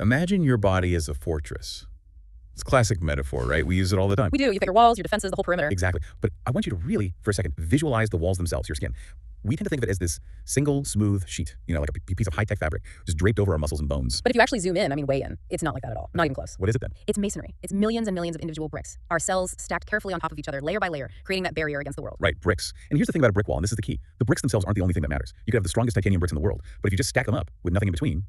Imagine your body as a fortress. It's a classic metaphor, right? We use it all the time. We do. You've got your walls, your defenses, the whole perimeter. Exactly. But I want you to really, for a second, visualize the walls themselves, your skin. We tend to think of it as this single, smooth sheet, like a piece of high-tech fabric, just draped over our muscles and bones. But if you actually zoom in, way in, it's not like that at all. Not even close. What is it then? It's masonry. It's millions and millions of individual bricks. Our cells stacked carefully on top of each other, layer by layer, creating that barrier against the world. Right, bricks. And here's the thing about a brick wall, and this is the key. The bricks themselves aren't the only thing that matters. You could have the strongest titanium bricks in the world, but if you just stack them up with nothing in between,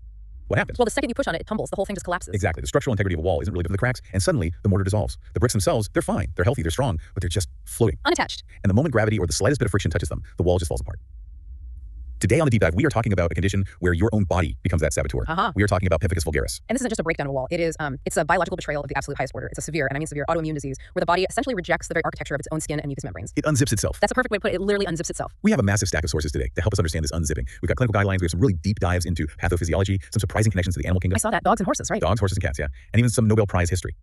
what happens? Well, the second you push on it, it tumbles. The whole thing just collapses. Exactly. The structural integrity of a wall isn't really good for the cracks, and suddenly the mortar dissolves. The bricks themselves, they're fine. They're healthy, they're strong, but they're just floating. Unattached. And the moment gravity or the slightest bit of friction touches them, the wall just falls apart. Today on the Deep Dive, we are talking about a condition where your own body becomes that saboteur. We are talking about Pemphigus vulgaris. And this isn't just a breakdown of a wall. It is, it's a biological betrayal of the absolute highest order. It's a severe, and I mean severe, autoimmune disease where the body essentially rejects the very architecture of its own skin and mucous membranes. It unzips itself. That's a perfect way to put it. It literally unzips itself. We have a massive stack of sources today to help us understand this unzipping. We've got clinical guidelines. We have some really deep dives into pathophysiology, some surprising connections to the animal kingdom. I saw that. Dogs and horses, right? Dogs, horses, and cats, yeah. And even some Nobel Prize history.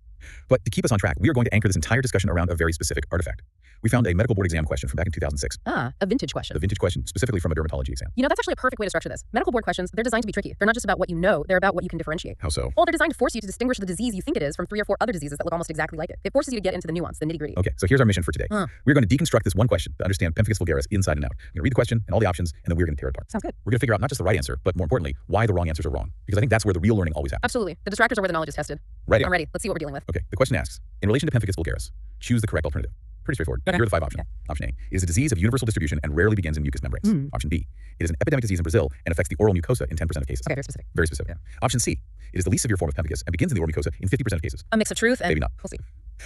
But to keep us on track, we are going to anchor this entire discussion around a very specific artifact. We found a medical board exam question from back in 2006. A vintage question. A vintage question, specifically from a dermatology exam. That's actually a perfect way to structure this. Medical board questions, they're designed to be tricky. They're not just about what you know, they're about what you can differentiate. How so? Well, they're designed to force you to distinguish the disease you think it is from 3 or 4 other diseases that look almost exactly like it. It forces you to get into the nuance, the nitty-gritty. Okay, so here's our mission for today. We're going to deconstruct this one question to understand Pemphigus vulgaris inside and out. We're going to read the question and all the options, and then we're going to tear it apart. Sounds good. We're going to figure out not just the right answer, but more importantly, why the wrong answers are wrong. Because I think that's where the real learning always happens. Absolutely. The distractors are where the knowledge is tested. Ready? I'm ready. Let's see what we're dealing with. Okay, the question asks, in relation to Pemphigus vulgaris, choose the correct alternative. Pretty straightforward. Here are the 5 options. Option A, it is a disease of universal distribution and rarely begins in mucous membranes. Option B, it is an epidemic disease in Brazil and affects the oral mucosa in 10% of cases. Okay, very specific. Very specific. Yeah. Option C, it is the least severe form of Pemphigus and begins in the oral mucosa in 50% of cases. A mix of truth and... Maybe not. We'll see.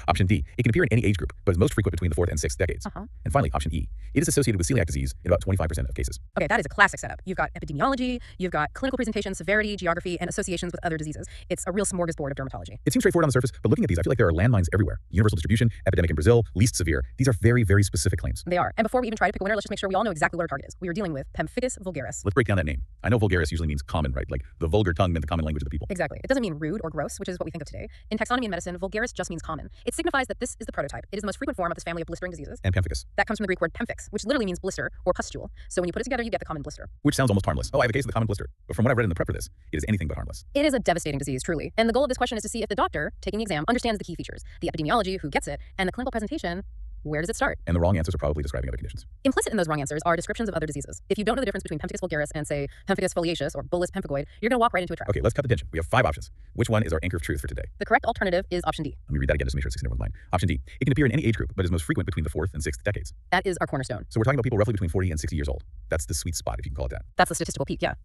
Option D, it can appear in any age group, but is most frequent between the 4th and 6th decades. And finally, option E, it is associated with celiac disease in about 25% of cases. Okay, that is a classic setup. You've got epidemiology, you've got clinical presentation, severity, geography, and associations with other diseases. It's a real smorgasbord of dermatology. It seems straightforward on the surface, but looking at these, I feel like there are landmines everywhere. Universal distribution, epidemic in Brazil, least severe. These are very, very specific claims. They are. And before we even try to pick a winner, let's just make sure we all know exactly what our target is. We are dealing with Pemphigus vulgaris. Let's break down that name. I know vulgaris usually means common, right? Like the vulgar tongue meant the common language of the people. Exactly. It doesn't mean rude or gross, which is what we think of today. In taxonomy and medicine, vulgaris just means common. It signifies that this is the prototype. It is the most frequent form of this family of blistering diseases. And Pemphigus. That comes from the Greek word pemphix, which literally means blister or pustule. So when you put it together, you get the common blister. Which sounds almost harmless. Oh, I have a case of the common blister. But from what I've read in the prep for this, it is anything but harmless. It is a devastating disease, truly. And the goal of this question is to see if the doctor taking the exam understands the key features, the epidemiology, who gets it, and the clinical presentation. Where does it start? And the wrong answers are probably describing other conditions. Implicit in those wrong answers are descriptions of other diseases. If you don't know the difference between Pemphigus vulgaris and, say, Pemphigus foliaceus or bullous pemphigoid, you're going to walk right into a trap. Okay, let's cut the tension. We have 5 options. Which one is our anchor of truth for today? The correct alternative is option D. Let me read that again just to make sure it's in everyone's mind. Option D, it can appear in any age group, but is most frequent between the 4th and 6th decades. That is our cornerstone. So we're talking about people roughly between 40 and 60 years old. That's the sweet spot, if you can call it that. That's the statistical peak, yeah.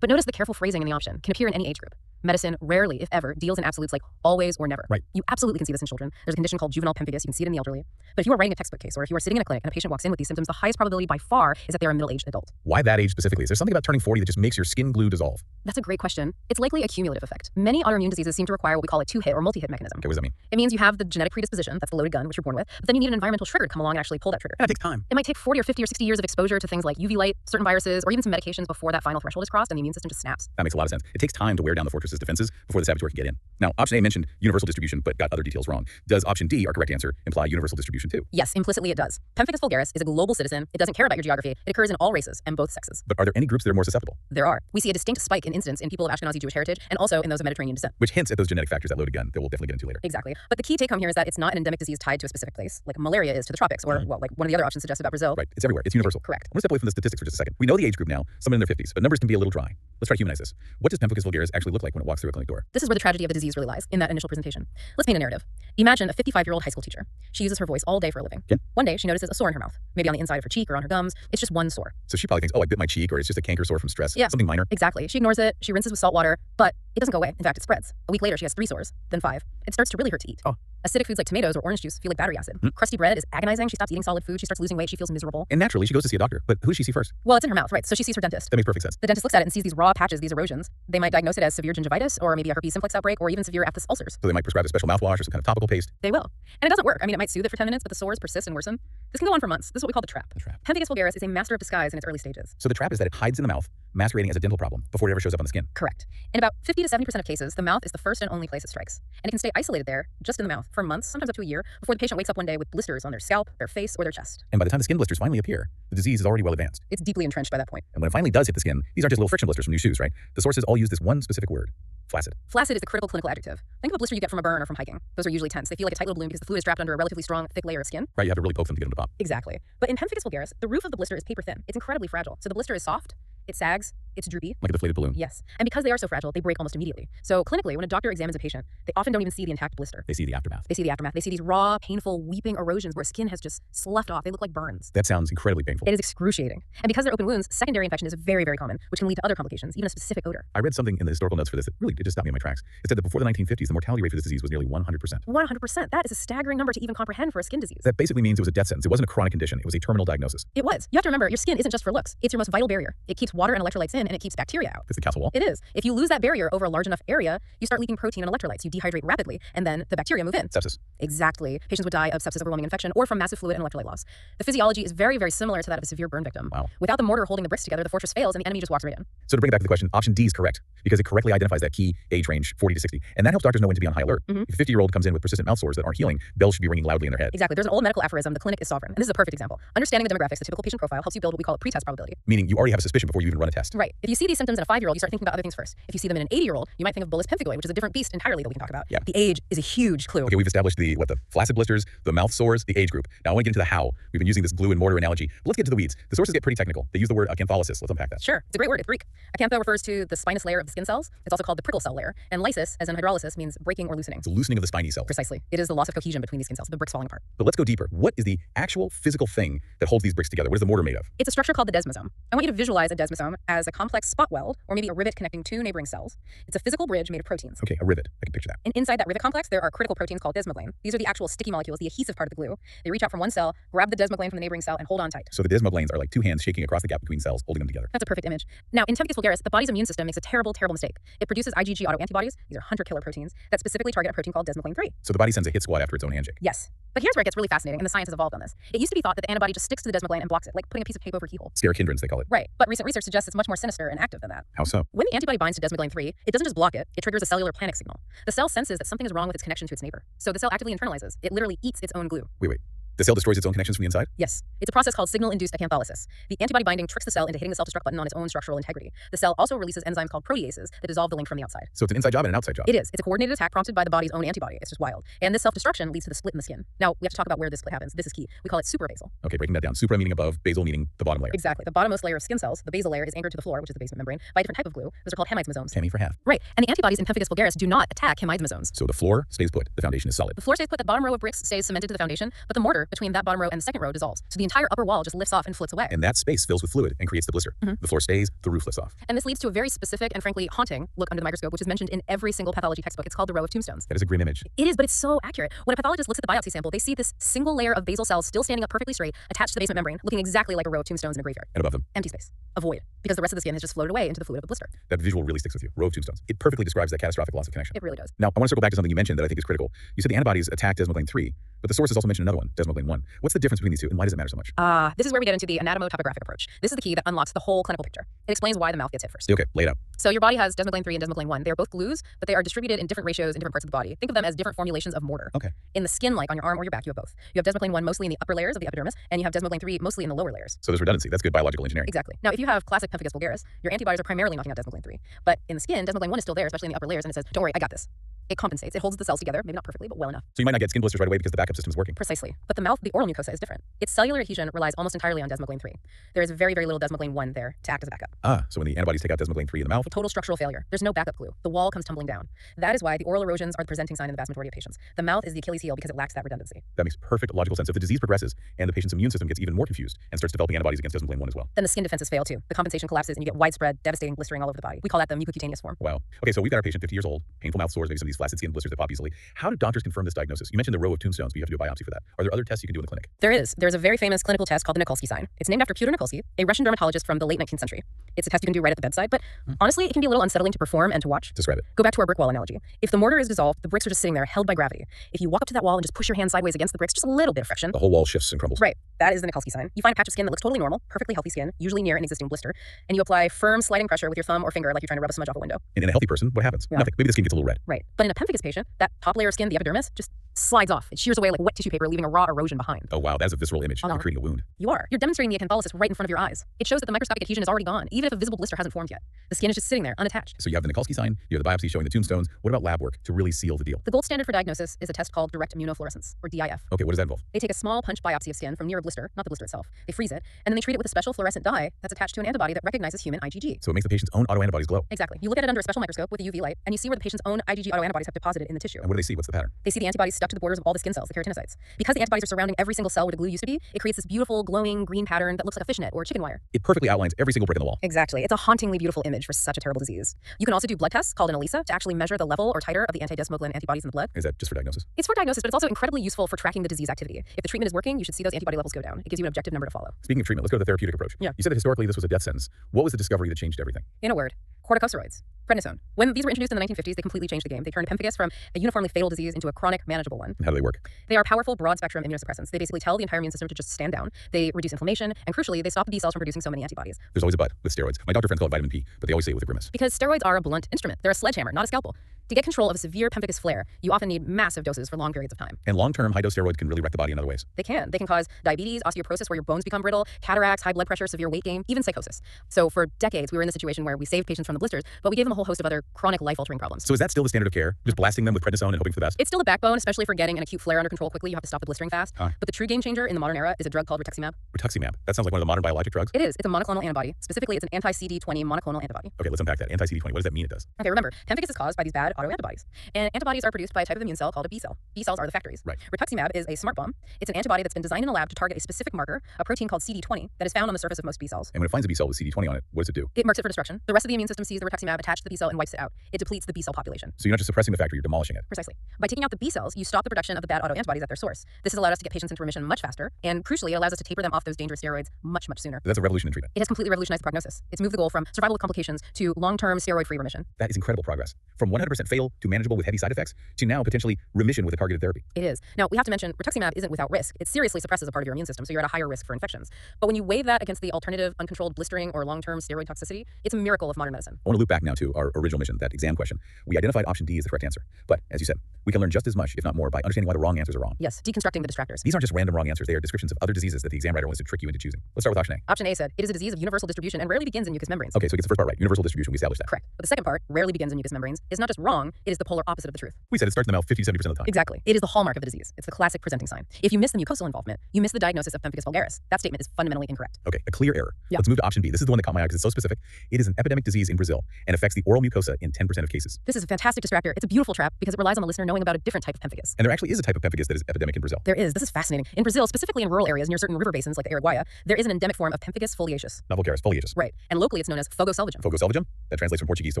But notice the careful phrasing in the option. Can appear in any age group. Medicine rarely, if ever, deals in absolutes like always or never. Right. You absolutely can see this in children. There's a condition called juvenile pemphigus. You can see it in the elderly. But if you are writing a textbook case or if you are sitting in a clinic and a patient walks in with these symptoms, the highest probability by far is that they are a middle-aged adult. Why that age specifically? Is there something about turning 40 that just makes your skin glue dissolve? That's a great question. It's likely a cumulative effect. Many autoimmune diseases seem to require what we call a 2-hit or multi-hit mechanism. Okay, what does that mean? It means you have the genetic predisposition, that's the loaded gun, which you're born with, but then you need an environmental trigger to come along and actually pull that trigger. Yeah, it takes time. It might take 40 or 50 or 60 years of exposure to things like UV light, certain viruses, or even some medications before that final threshold is crossed and the immune system just snaps. That makes a lot of sense. It takes time to wear down the fortress's defenses before the saboteur can get in. Now, option A mentioned universal distribution, but got other details wrong. Does option D, our correct answer, imply universal distribution too? Yes, implicitly it does. Pemphigus vulgaris is a global citizen. It doesn't care about your geography. It occurs in all races and both sexes. But are there any groups that are more susceptible? There are. We see a distinct spike in incidence in people of Ashkenazi Jewish heritage and also in those of Mediterranean descent. Which hints at those genetic factors, that loaded gun, that we'll definitely get into later. Exactly. But the key take home here is that it's not an endemic disease tied to a specific place, like malaria is to the tropics, or well, like one of the other options suggested about Brazil. Right. It's everywhere. It's universal. Correct. I want to step away from the statistics for just a second. We know the age group now, someone in their 50s, but numbers can be a little dry. Let's try to humanize this. What does Pemphigus vulgaris actually look like when it walks through a clinic door? This is where the tragedy of the disease really lies, in that initial presentation. Let's paint a narrative. Imagine a 55-year-old high school teacher. She uses her voice all day for a living. Yeah. One day, she notices a sore in her mouth, maybe on the inside of her cheek or on her gums. It's just one sore. So she probably thinks, oh, I bit my cheek, or it's just a canker sore from stress. Yeah. Something minor. Exactly. She ignores it. She rinses with salt water, but it doesn't go away. In fact, it spreads. A week later, she has 3 sores, then 5. It starts to really hurt to eat. Oh. Acidic foods like tomatoes or orange juice feel like battery acid. Crusty bread is agonizing. She stops eating solid food. She starts losing weight. She feels miserable. And naturally, she goes to see a doctor. But who does she see first? Well, it's in her mouth, right? So she sees her dentist. That makes perfect sense. The dentist looks at it and sees these raw patches, these erosions. They might diagnose it as severe gingivitis or maybe a herpes simplex outbreak or even severe aphthous ulcers. So they might prescribe a special mouthwash or some kind of topical paste. They will. And it doesn't work. I mean, it might soothe it for 10 minutes, but the sores persist and worsen. This can go on for months. This is what we call the trap. The trap. Pemphigus vulgaris is a master of disguise in its early stages. So the trap is that it hides in the mouth, masquerading as a dental problem before it ever shows up on the skin. Correct. In about 50 to 70% of cases, the mouth is the first and only place it strikes. And it can stay isolated there, just in the mouth, for months, sometimes up to a year, before the patient wakes up one day with blisters on their scalp, their face, or their chest. And by the time the skin blisters finally appear, the disease is already well advanced. It's deeply entrenched by that point. And when it finally does hit the skin, these aren't just little friction blisters from new shoes, right? The sources all use this one specific word: Flaccid. Flaccid is the critical clinical adjective. Think of a blister you get from a burn or from hiking. Those are usually tense. They feel like a tight little balloon because the fluid is trapped under a relatively strong, thick layer of skin. Right, you have to really poke them to get them to pop. Exactly. But in Pemphigus vulgaris, the roof of the blister is paper thin. It's incredibly fragile. So the blister is soft, it sags, it's droopy. Like a deflated balloon. Yes. And because they are so fragile, they break almost immediately. So clinically, when a doctor examines a patient, they often don't even see the intact blister. They see the aftermath. They see the aftermath. They see these raw, painful, weeping erosions where skin has just sloughed off. They look like burns. That sounds incredibly painful. It is excruciating. And because they're open wounds, secondary infection is very, very common, which can lead to other complications, even a specific odor. I read something in the historical notes for this that really, it just stopped me in my tracks. It said that before the 1950s, the mortality rate for this disease was nearly 100%. 100%. That is a staggering number to even comprehend for a skin disease. That basically means it was a death sentence. It wasn't a chronic condition. It was a terminal diagnosis. It was. You have to remember, your skin isn't just for looks. It's your most vital barrier. It keeps water and electrolytes in, and it keeps bacteria out. It's the castle wall. It is. If you lose that barrier over a large enough area, you start leaking protein and electrolytes. You dehydrate rapidly, and then the bacteria move in. Sepsis. Exactly. Patients would die of sepsis, overwhelming infection, or from massive fluid and electrolyte loss. The physiology is very, very similar to that of a severe burn victim. Wow. Without the mortar holding the bricks together, the fortress fails, and the enemy just walks right in. So to bring it back to the question, option D is correct because it correctly identifies that key age range, 40 to 60. And that helps doctors know when to be on high alert. If a 50-year-old comes in with persistent mouth sores that aren't healing, bells should be ringing loudly in their head. Exactly. There's an old medical aphorism, the clinic is sovereign. And this is a perfect example. Understanding the demographics, the typical patient profile, helps you build what we call a pretest probability. Meaning you already have a suspicion before you even run a test. Right. If you see these symptoms in a 5-year-old, you start thinking about other things first. If you see them in an 80-year-old, you might think of bullous pemphigoid, which is a different beast entirely that we can talk about. Yeah. The age is a huge clue. Okay, we've established the flaccid blisters, the mouth sores, the age group. Now I want to get into the how. We've been using this glue and mortar analogy. But let's get to the weeds. The sources get pretty technical. They use the word acantholysis. Let's unpack that. Sure. It's a great word. It's Greek. Acantho refers to the spinous layer of the skin cells. It's also called the prickle cell layer. And lysis, as in hydrolysis, means breaking or loosening. It's a loosening of the spiny cells. Precisely. It is the loss of cohesion between these skin cells, the bricks falling apart. But let's go deeper. What is the actual physical thing that holds these bricks together? What is the mortar made of? It's a structure called the desmosome. I want you to visualize a desmosome as a complex spot weld, or maybe a rivet connecting two neighboring cells. It's a physical bridge made of proteins. Okay, a rivet. I can picture that. And inside that rivet complex, there are critical proteins called desmoglein. These are the actual sticky molecules, the adhesive part of the glue. They reach out from one cell, grab the desmoglein from the neighboring cell, and hold on tight. So the desmogleins are like two hands shaking across the gap between cells, holding them together. That's a perfect image. Now, in Pemphigus vulgaris, the body's immune system makes a terrible, terrible mistake. It produces IgG autoantibodies. These are hunter-killer proteins that specifically target a protein called desmoglein 3. So the body sends a hit squad after its own handshake. Yes. But here's where it gets really fascinating, and the science has evolved on this. It used to be thought that the antibody just sticks to the desmoglein and blocks it, like putting a piece of tape over a keyhole. Steric hindrance, they call it. Right. But recent research suggests it's much more sinister and active than that. How so? When the antibody binds to desmoglein 3, it doesn't just block it, it triggers a cellular panic signal. The cell senses that something is wrong with its connection to its neighbor. So the cell actively internalizes. It literally eats its own glue. Wait. The cell destroys its own connections from the inside? Yes. It's a process called signal-induced acantholysis. The antibody binding tricks the cell into hitting the self-destruct button on its own structural integrity. The cell also releases enzymes called proteases that dissolve the link from the outside. So it's an inside job and an outside job. It is. It's a coordinated attack prompted by the body's own antibody. It's just wild. And this self-destruction leads to the split in the skin. Now, we have to talk about where this split happens. This is key. We call it suprabasal. Okay, breaking that down. Supra meaning above, basal meaning the bottom layer. Exactly. The bottommost layer of skin cells, the basal layer, is anchored to the floor, which is the basement membrane, by a different type of glue. Those are called hemisomes. Hemi for half. Right. And the antibodies in Pemphigus vulgaris do not attack hemisomes. So the floor stays put. The foundation is solid. The floor stays put. The bottom row of bricks stays cemented to the foundation, but the mortar between that bottom row and the second row dissolves. So the entire upper wall just lifts off and floats away. And that space fills with fluid and creates the blister. The floor stays, the roof lifts off. And this leads to a very specific and frankly haunting look under the microscope, which is mentioned in every single pathology textbook. It's called the row of tombstones. That is a grim image. It is, but it's so accurate. When a pathologist looks at the biopsy sample, they see this single layer of basal cells still standing up perfectly straight, attached to the basement membrane, looking exactly like a row of tombstones in a graveyard. And above them? Empty space. A void. Because the rest of the skin has just floated away into the fluid of the blister. That visual really sticks with you. Row of tombstones. It perfectly describes that catastrophic loss of connection. It really does. Now, I want to circle back to something you mentioned that I think is critical. You said the antibodies attack desmoglein 3, but the sources also mentioned another one, desmoglein 1. What's the difference between these two, and why does it matter so much? This is where we get into the anatomo-topographic approach. This is the key that unlocks the whole clinical picture. It explains why the mouth gets hit first. Okay, lay it out. So your body has desmoglein 3 and desmoglein 1. They are both glues, but they are distributed in different ratios in different parts of the body. Think of them as different formulations of mortar. Okay. In the skin, like on your arm or your back, you have both. You have desmoglein 1 mostly in the upper layers of the epidermis, and you have desmoglein 3 mostly in the lower layers. So there's redundancy. That's good biological engineering. Exactly. Now, if you have classic Pemphigus vulgaris, your antibodies are primarily knocking out desmoglein 3. But in the skin, desmoglein 1 is still there, especially in the upper layers, and it says, don't worry, I got this. It compensates. It holds the cells together, maybe not perfectly, but well enough. So you might not get skin blisters right away because the backup system is working. Precisely. But the mouth, the oral mucosa, is different. Its cellular adhesion relies almost entirely on desmoglein 3. There is very, very little desmoglein 1 there to act as a backup. So when the antibodies take out desmoglein 3 in the mouth, a total structural failure. There's no backup glue. The wall comes tumbling down. That is why the oral erosions are the presenting sign in the vast majority of patients. The mouth is the Achilles heel because it lacks that redundancy. That makes perfect logical sense. If the disease progresses and the patient's immune system gets even more confused and starts developing antibodies against desmoglein 1 as well, then the skin defenses fail too. The compensation collapses and you get widespread, devastating blistering all over the body. We call that the mucocutaneous form. Wow. Okay, so we've got our patient 50 years old, painful mouth sores, maybe some of these flaccid skin blisters that pop easily. How do doctors confirm this diagnosis? You mentioned the row of tombstones, but you have to do a biopsy for that. Are there other tests you can do in the clinic? There is. There's a very famous clinical test called the Nikolsky sign. It's named after Pyotr Nikolsky, a Russian dermatologist from the late 19th century. It's a test you can do right at the bedside, but honestly, it can be a little unsettling to perform and to watch. Describe it. Go back to our brick wall analogy. If the mortar is dissolved, the bricks are just sitting there, held by gravity. If you walk up to that wall and just push your hand sideways against the bricks, just a little bit of friction, the whole wall shifts and crumbles. Right. That is the Nikolsky sign. You find a patch of skin that looks totally normal, perfectly healthy skin, usually near an existing blister, and you apply firm sliding pressure with your thumb or finger like you're trying to rub a smudge off a window. And in a healthy person, what happens? Yeah. Nothing. Maybe the skin gets a little red. Right. But in a Pemphigus patient, that top layer of skin, the epidermis, just slides off. It shears away like wet tissue paper, leaving a raw erosion behind. Oh wow, that's a visceral image. Uh-huh. You're creating a wound. You are. You're demonstrating the acantholysis right in front of your eyes. It shows that the microscopic adhesion is already gone, even if a visible blister hasn't formed yet. The skin is just sitting there, unattached. So you have the Nikolsky sign, you have the biopsy showing the tombstones. What about lab work to really seal the deal? The gold standard for diagnosis is a test called direct immunofluorescence, or DIF. Okay, what does that involve? They take a small punch biopsy of skin from near a blister, not the blister itself. They freeze it, and then they treat it with a special fluorescent dye that's attached to an antibody that recognizes human IgG. So it makes the patient's own autoantibodies glow. Exactly. You look at it under a special microscope with a UV light, and you see where the patient's own IgG autoantibodies have deposited in the tissue. And what do they see? What's the pattern? They see the antibodies stuck to the borders of all the skin cells, the keratinocytes. Because the antibodies are surrounding every single cell where the glue used to be, it creates this beautiful, glowing green pattern that looks like a fishnet or chicken wire. It perfectly outlines every single brick in the wall. Exactly. It's a hauntingly beautiful image for such a terrible disease. You can also do blood tests called an ELISA to actually measure the level or titer of the anti-desmoglin antibodies in the blood. Is that just for diagnosis? It's for diagnosis, but it's also incredibly useful for tracking the disease activity. If the treatment is working, you should see those antibody levels go down. It gives you an objective number to follow. Speaking of treatment, let's go to the therapeutic approach. Yeah. You said that historically this was a death sentence. What was the discovery that changed everything? In a word, corticosteroids. Prednisone. When these were introduced in the 1950s, they completely changed the game. They turned pemphigus from a uniformly fatal disease into a chronic, manageable one. And how do they work? They are powerful, broad-spectrum immunosuppressants. They basically tell the entire immune system to just stand down. They reduce inflammation, and crucially, they stop the B cells from producing so many antibodies. There's always a but with steroids. My doctor friends call it vitamin P, but they always say it with a grimace. Because steroids are a blunt instrument. They're a sledgehammer, not a scalpel. To get control of a severe pemphigus flare, you often need massive doses for long periods of time. And long-term high-dose steroids can really wreck the body in other ways. They can. They can cause diabetes, osteoporosis where your bones become brittle, cataracts, high blood pressure, severe weight gain, even psychosis. So for decades, we were in the situation where we saved patients from the blisters, but we gave them a whole host of other chronic life-altering problems. So is that still the standard of care? Just blasting them with prednisone and hoping for the best? It's still the backbone, especially for getting an acute flare under control quickly. You have to stop the blistering fast. Huh. But the true game changer in the modern era is a drug called rituximab. Rituximab. That sounds like one of the modern biologic drugs. It is. It's a monoclonal antibody. Specifically, it's an anti-CD20 monoclonal antibody. Okay, let's unpack that. Anti-CD20. What does that mean it does? Okay, remember, pemphigus is caused by these bad autoantibodies. And antibodies are produced by a type of immune cell called a B cell. B cells are the factories. Right. Rituximab is a smart bomb. It's an antibody that's been designed in a lab to target a specific marker, a protein called CD20, that is found on the surface of most B cells. And when it finds a B cell with CD20 on it, what does it do? It marks it for destruction. The rest of the immune system sees the rituximab attached to the B cell and wipes it out. It depletes the B cell population. So you're not just suppressing the factory, you're demolishing it. Precisely. By taking out the B cells, you stop the production of the bad autoantibodies at their source. This has allowed us to get patients into remission much faster, and crucially, it allows us to taper them off those dangerous steroids much, much sooner. That's a revolution in treatment. It has completely revolutionized the prognosis. It's moved the goal from survival with complications to long-term steroid-free remission. That is incredible progress. From 100% fail to manageable with heavy side effects to now potentially remission with a targeted therapy. It is. Now, we have to mention, rituximab isn't without risk. It seriously suppresses a part of your immune system, so you're at a higher risk for infections. But when you weigh that against the alternative, uncontrolled blistering or long-term steroid toxicity, it's a miracle of modern medicine. I want to loop back now to our original mission, that exam question. We identified option D as the correct answer. But as you said, we can learn just as much, if not more, by understanding why the wrong answers are wrong. Yes, deconstructing the distractors. These aren't just random wrong answers. They are descriptions of other diseases that the exam writer wants to trick you into choosing. Let's start with option A. Option A said, it is a disease of universal distribution and rarely begins in mucous membranes. Okay, so it gets the first part right. Universal distribution, we established that. Correct. But the second part, rarely begins in mucous membranes, is not just wrong, it is the polar opposite of the truth. We said it starts in the mouth 50-70% of the time. Exactly. It is the hallmark of the disease. It's the classic presenting sign. If you miss the mucosal involvement, you miss the diagnosis of Pemphigus vulgaris. That statement is fundamentally incorrect. Okay, a clear error. Yeah. Let's move to option B. This is the one that caught my eye because it's so specific. It is an epidemic disease in Brazil and affects the oral mucosa in 10% of cases. This is a fantastic distractor. It's a beautiful trap because it relies on the listener knowing about a different type of Pemphigus. And there actually is a type of Pemphigus that is epidemic in Brazil. There is. This is fascinating. In Brazil, specifically in rural areas near certain river basins like the Araguaia, there is an endemic form of Pemphigus foliaceus. Not Vulgaris, foliaceus. Right. And locally it's known as fogo selvagem. Fogo selvagem? That translates from Portuguese to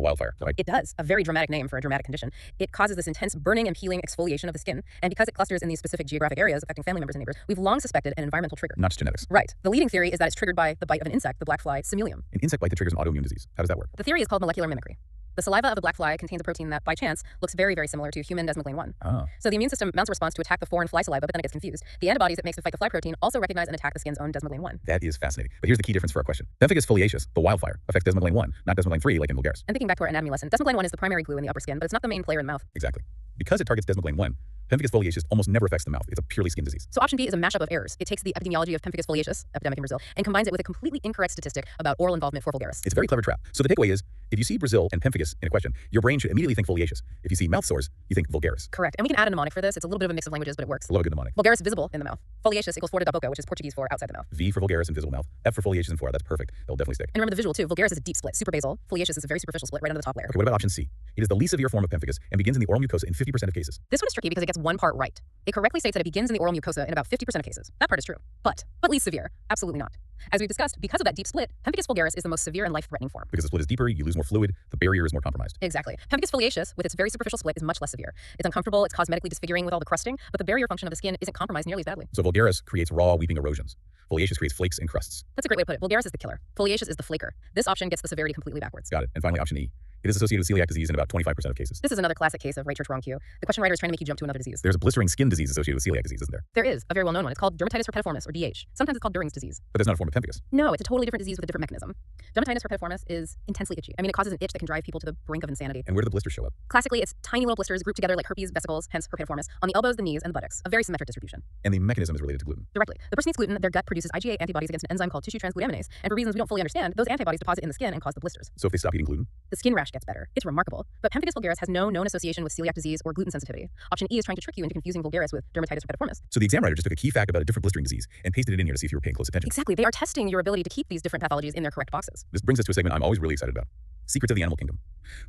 wildfire, right? It does. A very dramatic name for a dramatic condition. It causes this intense burning and peeling exfoliation of the skin. And because it clusters in these specific geographic areas affecting family members and neighbors, we've long suspected an environmental trigger. Not just genetics. Right. The leading theory is that it's triggered by the bite of an insect, the black fly Similium. An insect bite that triggers an autoimmune disease. How does that work? The theory is called molecular mimicry. The saliva of a black fly contains a protein that, by chance, looks very, very similar to human desmoglin 1. Ah. So the immune system mounts a response to attack the foreign fly saliva, but then it gets confused. The antibodies it makes to fight the fly protein also recognize and attack the skin's own desmoglin 1. That is fascinating. But here's the key difference for our question. Pemphigus foliaceus, the wildfire, affects desmoglin 1, not desmoglin 3 like in Vulgaris. And thinking back to our anatomy lesson, desmoglin 1 is the primary glue in the upper skin, but it's not the main player in the mouth. Exactly. Because it targets desmoglin 1, Pemphigus foliaceus almost never affects the mouth. It's a purely skin disease. So option B is a mashup of errors. It takes the epidemiology of Pemphigus foliaceus, epidemic in Brazil, and combines it with a completely incorrect statistic about oral involvement for Vulgaris. It's a very clever trap. So the takeaway is, if you see Brazil and Pemphigus in a question, your brain should immediately think foliaceus. If you see mouth sores, you think Vulgaris. Correct. And we can add a mnemonic for this. It's a little bit of a mix of languages, but it works. I love a good mnemonic. Vulgaris visible in the mouth. Foliaceus equals fora da boca, which is Portuguese for outside the mouth. V for Vulgaris and visible mouth. F for foliaceus and fora. That's perfect. That'll definitely stick. And remember the visual too. Vulgaris is a deep split, super basal. Foliaceus is a very superficial split right under the top layer. Okay, what about option C? It is the least severe form of Pemphigus and begins in the oral mucosa in 50% of cases. This one is tricky because it gets one part right. It correctly states that it begins in the oral mucosa in about 50% of cases. That part is true. But least severe? Absolutely not. As we've discussed, because of that deep split, Pemphigus vulgaris is the most severe and life-threatening form. Because the split is deeper, you lose more fluid, the barrier is more compromised. Exactly. Pemphigus foliaceus, with its very superficial split, is much less severe. It's uncomfortable, it's cosmetically disfiguring with all the crusting, but the barrier function of the skin isn't compromised nearly as badly. So Vulgaris creates raw, weeping erosions. Foliaceus creates flakes and crusts. That's a great way to put it. Vulgaris is the killer. Foliaceus is the flaker. This option gets the severity completely backwards. Got it. And finally, option E. It is associated with celiac disease in about 25% of cases. This is another classic case of right church, wrong cue. The question writer is trying to make you jump to another disease. There's a blistering skin disease associated with celiac disease, isn't there? There is, a very well-known one. It's called dermatitis herpetiformis, or DH. Sometimes it's called During's disease. But there's not a form of pemphigus. No, it's a totally different disease with a different mechanism. Dermatitis herpetiformis is intensely itchy. I mean, it causes an itch that can drive people to the brink of insanity. And where do the blisters show up? Classically, it's tiny little blisters grouped together like herpes vesicles, hence herpetiformis, on the elbows, the knees, and the buttocks. A very symmetric distribution. And the mechanism is related to gluten. Directly. The person eats gluten, their gut produces IgA antibodies against an enzyme called tissue transglutaminase, and for reasons we don't fully understand, those antibodies deposit in the skin and cause the blisters. So if they stop eating gluten? The skin rash gets better. It's remarkable. But Pemphigus vulgaris has no known association with celiac disease or gluten sensitivity. Option E is trying to trick you into confusing vulgaris with dermatitis herpetiformis. So the exam writer just took a key fact about a different blistering disease and pasted it in here to see if you were paying close attention. Exactly. They are testing your ability to keep these different pathologies in their correct boxes. This brings us to a segment I'm always really excited about. Secrets of the animal kingdom.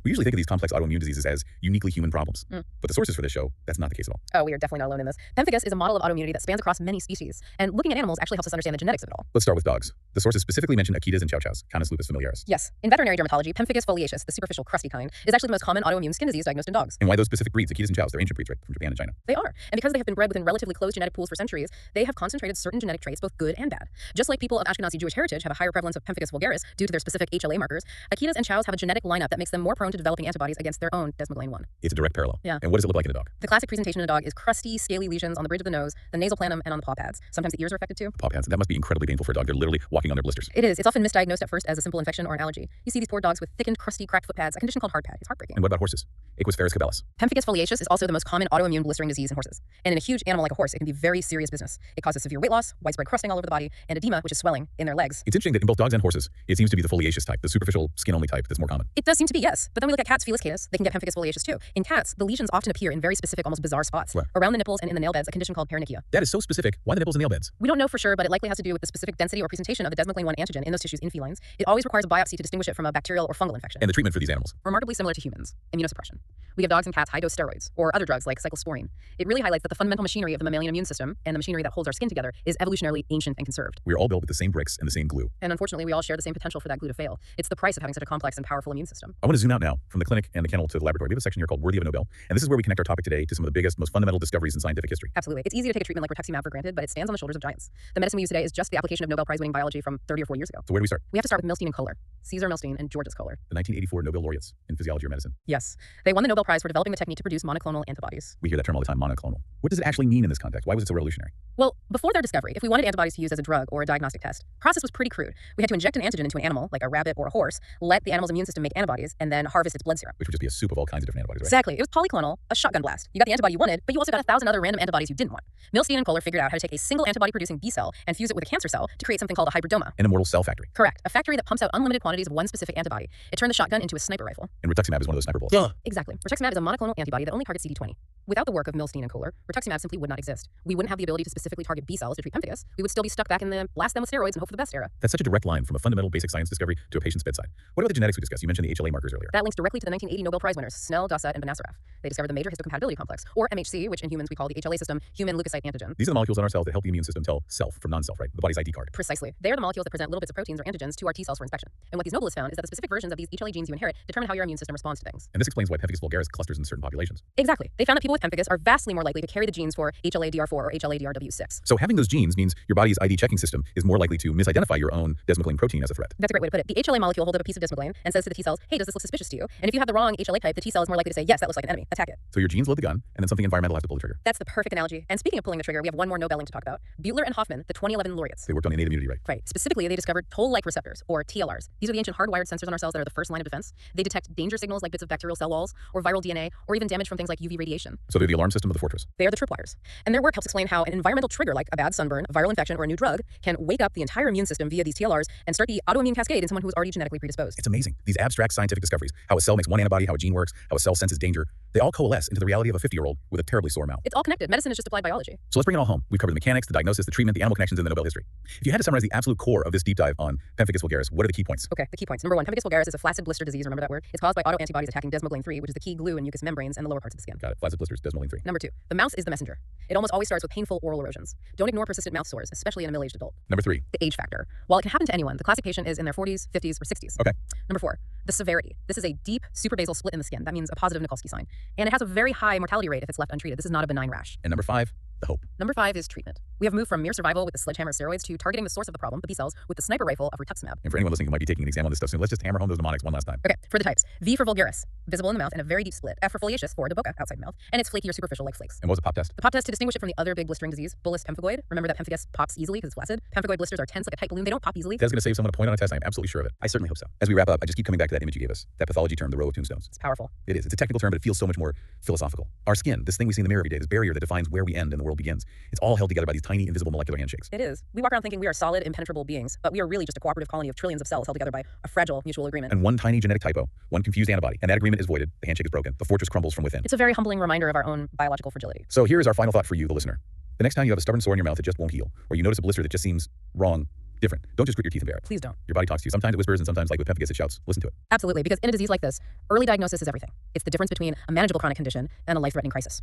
We usually think of these complex autoimmune diseases as uniquely human problems. But the sources for this show, that's not the case at all. Oh, we are definitely not alone in this. Pemphigus is a model of autoimmunity that spans across many species, and looking at animals actually helps us understand the genetics of it all. Let's start with dogs. The sources specifically mention Akitas and Chow Chows, Canis lupus familiaris. Yes. In veterinary dermatology, Pemphigus foliaceus, the superficial crusty kind, is actually the most common autoimmune skin disease diagnosed in dogs. And why those specific breeds, Akitas and Chows? They're ancient breeds, right? From Japan and China. They are. And because they have been bred within relatively closed genetic pools for centuries, they have concentrated certain genetic traits, both good and bad. Just like people of Ashkenazi Jewish heritage have a higher prevalence of Pemphigus vulgaris due to their specific HLA markers, Akitas and Chows have a genetic lineup that makes them more prone to developing antibodies against their own desmoglein 1. It's a direct parallel. Yeah. And what does it look like in a dog? The classic presentation in a dog is crusty, scaly lesions on the bridge of the nose, the nasal planum, and on the paw pads. Sometimes the ears are affected too. Paw pads. That must be incredibly painful for a dog. They're literally walking on their blisters. It is. It's often misdiagnosed at first as a simple infection or an allergy. You see these poor dogs with thickened, crusty, cracked foot pads, a condition called hard pad. It's heartbreaking. And what about horses? Equus cabellus. Pemphigus foliaceus is also the most common autoimmune blistering disease in horses. And in a huge animal like a horse, it can be very serious business. It causes severe weight loss, widespread crusting all over the body, and edema, which is swelling in their legs. It's interesting that in both dogs and horses, it seems to be the foliaceous type, the superficial skin-only type that's more common. It does seem to be, yes. But then we look at cats, Felis catus, they can get Pemphigus foliaceus too. In cats, the lesions often appear in very specific, almost bizarre spots. What? Around the nipples and in the nail beds, a condition called paronychia. That is so specific. Why the nipples and nail beds? We don't know for sure, but it likely has to do with the specific density or presentation of the desmoglein 1 antigen in those tissues in felines. It always requires a biopsy to distinguish it from a bacterial or fungal infection. And the treatment for these animals? Remarkably similar to humans, immunosuppression. We give dogs and cats high-dose steroids or other drugs like cyclosporine. It really highlights that the fundamental machinery of the mammalian immune system and the machinery that holds our skin together is evolutionarily ancient and conserved. We are all built with the same bricks and the same glue. And unfortunately, we all share the same potential for that glue to fail. It's the price of having such a complex and powerful immune system. I want to zoom out now from the clinic and the kennel to the laboratory. We have a section here called Worthy of a Nobel. And this is where we connect our topic today to some of the biggest, most fundamental discoveries in scientific history. Absolutely. It's easy to take a treatment like rituximab for granted, but it stands on the shoulders of giants. The medicine we use today is just the application of Nobel Prize-winning biology from 30 or 40 years ago. So where do we start? We have to start with Milstein and Kohler. Caesar Milstein and Georges Kohler. The 1984 Nobel laureates in physiology or medicine. Yes. They won the Nobel Prize for developing the technique to produce monoclonal antibodies. We hear that term all the time, monoclonal. What does it actually mean in this context? Why was it so revolutionary? Well, before their discovery, if we wanted antibodies to use as a drug or a diagnostic test, the process was pretty crude. We had to inject an antigen into an animal, like a rabbit or a horse, let the animal's immune system make antibodies, and then harvest its blood serum. Which would just be a soup of all kinds of different antibodies, right? Exactly. It was polyclonal, a shotgun blast. You got the antibody you wanted, but you also got 1,000 other random antibodies you didn't want. Milstein and Kohler figured out how to take a single antibody-producing B cell and fuse it with a cancer cell to create something called a hybridoma. An immortal cell factory. Correct. A factory that pumps out unlimited quantities of one specific antibody. It turned the shotgun into a sniper rifle. And rituximab is one of those sniper bullets. Yeah. Exactly. Rituximab is a monoclonal antibody that only targets CD20. Without the work of Milstein and Kohler, rituximab simply would not exist. We wouldn't have the ability to specifically target B cells to treat Pemphigus. We would still be stuck back in the blast them with steroids and hope for the best era. That's such a direct line from a fundamental basic science discovery to a patient's bedside. What about the genetics we discussed? You mentioned the HLA markers earlier. That links directly to the 1980 Nobel Prize winners, Snell, Dossett, and Benacerraf. They discovered the major histocompatibility complex, or MHC, which in humans we call the HLA system, human leukocyte antigen. These are the molecules on our cells that help the immune system tell self from non-self, right? The body's ID card. Precisely. They are the molecules that present little bits of proteins or antigens to our T cells for inspection. And what these Nobelists found is that the specific versions of these HLA genes you inherit determine how your immune system responds to things. And this explains why Pemphigus vulgaris clusters in certain populations. Exactly. They found that people with Pemphigus are vastly more likely to carry the genes for HLA-DR4 or HLA-DRW6. So having those genes means your body's ID checking system is more likely to misidentify your own desmoglein protein as a threat. That's a great way to put it. The HLA molecule holds up a piece of desmoglein and says to the T cells, hey, does this look suspicious to you? And if you have the wrong HLA type, the T cell is more likely to say, yes, that looks like an enemy. Attack it. So your genes load the gun, and then something environmental has to pull the trigger. That's the perfect analogy. And speaking of pulling the trigger, we have one more Nobel link to talk about. Buehler and Hoffman, the 2011 laureates. They worked on innate immunity, right? Right. Specifically, they discovered toll-like receptors, or TLRs. These are the ancient hardwired sensors on our cells that are the first line of defense. They detect danger signals like bits of bacterial cell walls, or viral DNA, or even damage from things like UV radiation. So they're the alarm system of the fortress. They are the tripwires. And their work helps explain how an environmental trigger like a bad sunburn, a viral infection, or a new drug can wake up the entire immune system via these TLRs and start the autoimmune cascade in someone who is already genetically predisposed. It's amazing. These abstract scientific discoveries, how a cell makes one antibody, how a gene works, how a cell senses danger, they all coalesce into the reality of a 50-year-old with a terribly sore mouth. It's all connected. Medicine is just applied biology. So let's bring it all home. We've covered the mechanics, the diagnosis, the treatment, the animal connections, and the Nobel history. If you had to summarize the absolute core of this deep dive on Pemphigus vulgaris, what are the key points? Okay, the key points. Number one, Pemphigus vulgaris is a flaccid blister disease. Remember that word? It's caused by autoantibodies attacking desmoglein 3, which is the key glue in mucous membranes and the lower parts of the skin. Got it. Flaccid blisters, desmoglein 3. Number two, the mouth is the messenger. It almost always starts with painful oral erosions. Don't ignore persistent mouth sores, especially in a middle-aged adult. Number 3. The age factor. While it can happen to anyone, the classic patient is in their 40s, 50s, or 60s. Okay. Number 4, the severity. This is a deep suprabasal split in the skin. That means a positive Nikolsky sign. And it has a very high mortality rate if it's left untreated. This is not a benign rash. And number 5, the hope. Number 5 is treatment. We have moved from mere survival with the sledgehammer steroids to targeting the source of the problem, the B cells, with the sniper rifle of rituximab. And for anyone listening who might be taking an exam on this stuff soon, let's just hammer home those mnemonics one last time. Okay, for the types. V for vulgaris, visible in the mouth and a very deep split. F for foliaceous, for de boca, outside the mouth, and it's flaky or superficial like flakes. And what was the pop test? The pop test to distinguish it from the other big blistering disease, bullous pemphigoid. Remember that pemphigus pops easily because it's flaccid. Pemphigoid blisters are tense like a tight balloon. They don't pop easily. That's going to save someone a point on a test. I'm absolutely sure of it. I certainly hope so. As we wrap up, I just keep coming back to that image you gave us, that pathology term, the row of tombstones. It's powerful. It is. It's a technical term, but it feels so much more philosophical. Our skin, this thing we see in the mirror every day, this barrier that defines where we end and the world begins, it's all held together by these tiny, invisible molecular handshakes. It is. We walk around thinking we are solid, impenetrable beings, but we are really just a cooperative colony of trillions of cells held together by a fragile mutual agreement. And one tiny genetic typo, one confused antibody, and that agreement is voided, the handshake is broken, the fortress crumbles from within. It's a very humbling reminder of our own biological fragility. So here is our final thought for you, the listener. The next time you have a stubborn sore in your mouth that just won't heal, or you notice a blister that just seems wrong, different, don't just grit your teeth and bear it. Please don't. Your body talks to you. Sometimes it whispers, and sometimes, like with pemphigus, it shouts. Listen to it. Absolutely, because in a disease like this, early diagnosis is everything. It's the difference between a manageable chronic condition and a life-threatening crisis.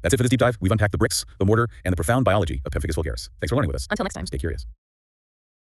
That's it for this deep dive. We've unpacked the bricks, the mortar, and the profound biology of Pemphigus vulgaris. Thanks for learning with us. Until next time. Stay curious.